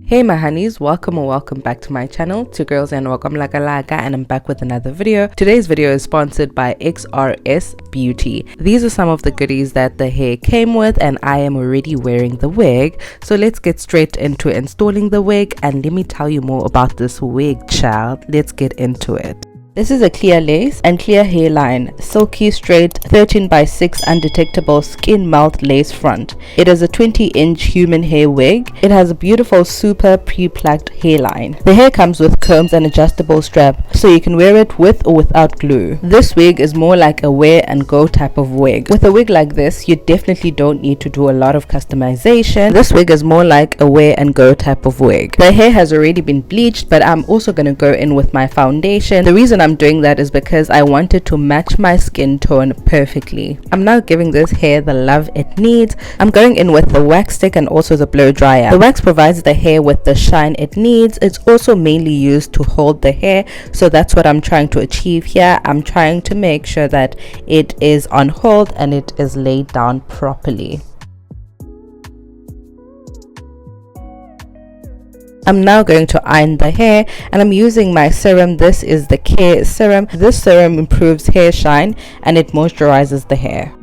Hey my honeys, welcome or welcome back to my channel. Two girls and welcome laga, and I'm back with another video. Today's video is sponsored by Xrsbeauty. These are some of the goodies that the hair came with, and I am already wearing the wig. So let's get straight into installing the wig, and let me tell you more about this wig, child. Let's get into it. This is a clear lace and clear hairline, silky straight 13x6 undetectable skin melt lace front. It is a 20-inch human hair wig. It has a beautiful super pre-plucked hairline. The hair comes with combs and adjustable strap, so you can wear it with or without glue. This wig is more like a wear and go type of wig. With a wig like this, you definitely don't need to do a lot of customization. This wig is more like a wear and go type of wig. The hair has already been bleached, but I'm also going to go in with my foundation. The reason I'm doing that is because I wanted to match my skin tone perfectly. I'm now giving this hair the love it needs. I'm going in with the wax stick and also the blow dryer. The wax provides the hair with the shine it needs. It's also mainly used to hold the hair, so that's what I'm trying to achieve here. I'm trying to make sure that it is on hold and it is laid down properly. I'm now going to iron the hair, and I'm using my serum. This is the Care serum. This serum improves hair shine and it moisturizes the hair.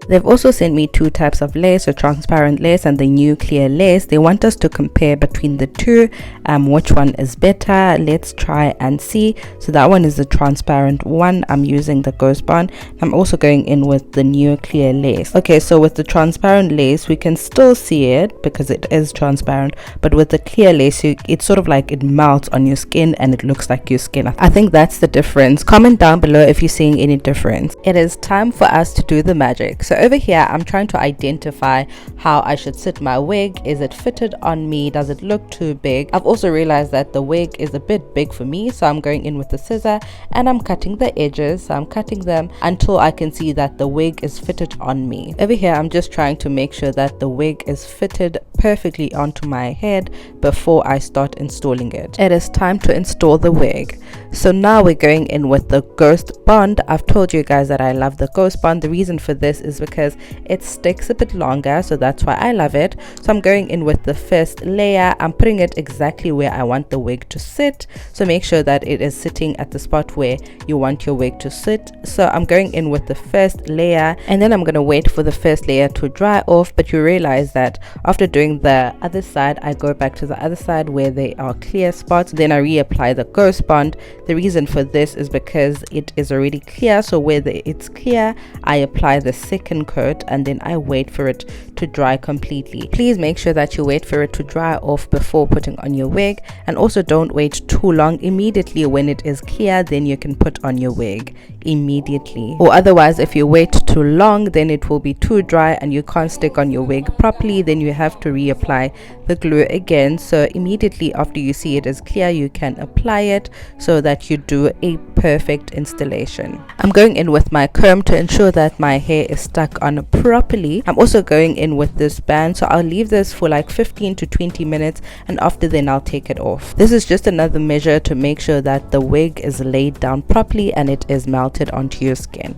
They've also sent me two types of lace, a transparent lace and the new clear lace. They want us to compare between the two, which one is better. Let's try and see. So that one is the transparent one. I'm using the ghost bond. I'm also going in with the new clear lace. Okay, so with the transparent lace, we can still see it because it is transparent, but with the clear lace, it's sort of like it melts on your skin and it looks like your skin. I think that's the difference. Comment down below if you're seeing any difference. It is time for us to do the magic. So over here, I'm trying to identify how I should sit my wig. Is it fitted on me? Does it look too big? I've also realized that the wig is a bit big for me, so I'm going in with the scissor and I'm cutting the edges. So I'm cutting them until I can see that the wig is fitted on me. Over here, I'm just trying to make sure that the wig is fitted perfectly onto my head before I start installing it. It is time to install the wig. So now we're going in with the ghost bond. I've told you guys that I love the ghost bond. The reason for this is because it sticks a bit longer, so that's why I love it. So I'm going in with the first layer. I'm putting it exactly where I want the wig to sit, so make sure that it is sitting at the spot where you want your wig to sit. So I'm going in with the first layer, and then I'm going to wait for the first layer to dry off. But you realize that after doing the other side, I go back to the other side where there are clear spots, then I reapply the ghost bond. The reason for this is because it is already clear, so where it's clear, I apply the second coat and then I wait for it to dry completely. Please make sure that you wait for it to dry off before putting on your wig, and also don't wait too long. Immediately when it is clear, then you can put on your wig immediately, or otherwise if you wait too long, then it will be too dry and you can't stick on your wig properly. Then you have to reapply the glue again. So immediately after you see it is clear, you can apply it so that you do a perfect installation. I'm going in with my comb to ensure that my hair is stuck on properly. I'm also going in with this band, so I'll leave this for like 15 to 20 minutes, and after then I'll take it off. This is just another measure to make sure that the wig is laid down properly and it is melted onto your skin.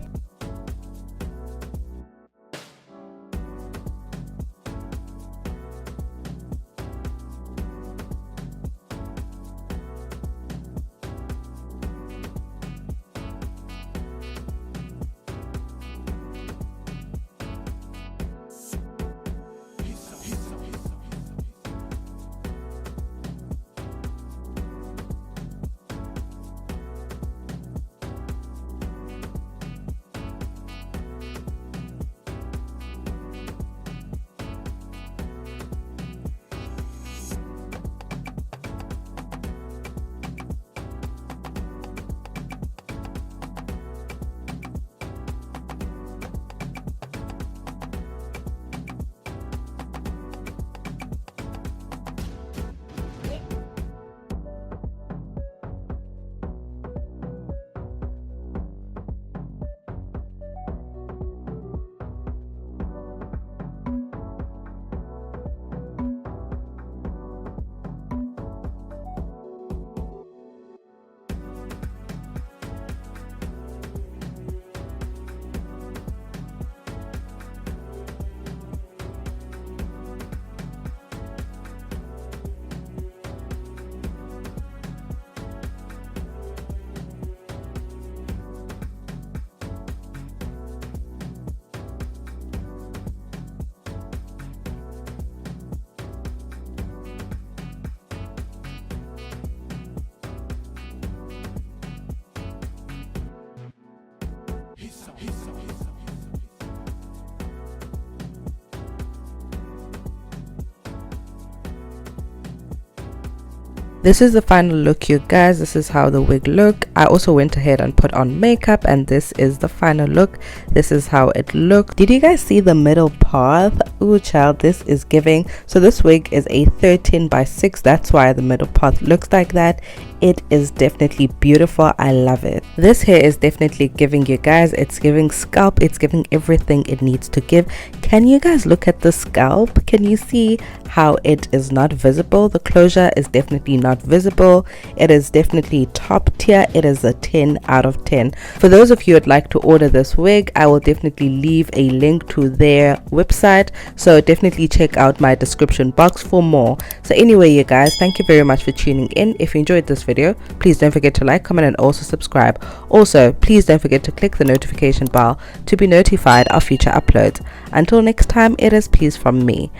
This is the final look, you guys. This is how the wig look. I also went ahead and put on makeup, and this is the final look. This is how it looked. Did you guys see the middle part? Ooh child, this is giving. So this wig is a 13 by 6. That's why the middle part looks like that. It is definitely beautiful. I love it. This hair is definitely giving, you guys. It's giving scalp. It's giving everything it needs to give. Can you guys look at the scalp? Can you see how it is not visible? The closure is definitely not visible. It is definitely top tier. It is a 10 out of 10. For those of you who'd like to order this wig, I will definitely leave a link to their website, so definitely check out my description box for more. So anyway, you guys, thank you very much for tuning in. If you enjoyed this video, please don't forget to like, comment, and also subscribe. Also, please don't forget to click the notification bell to be notified of future uploads. Until next time, it is peace from me.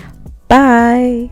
Bye.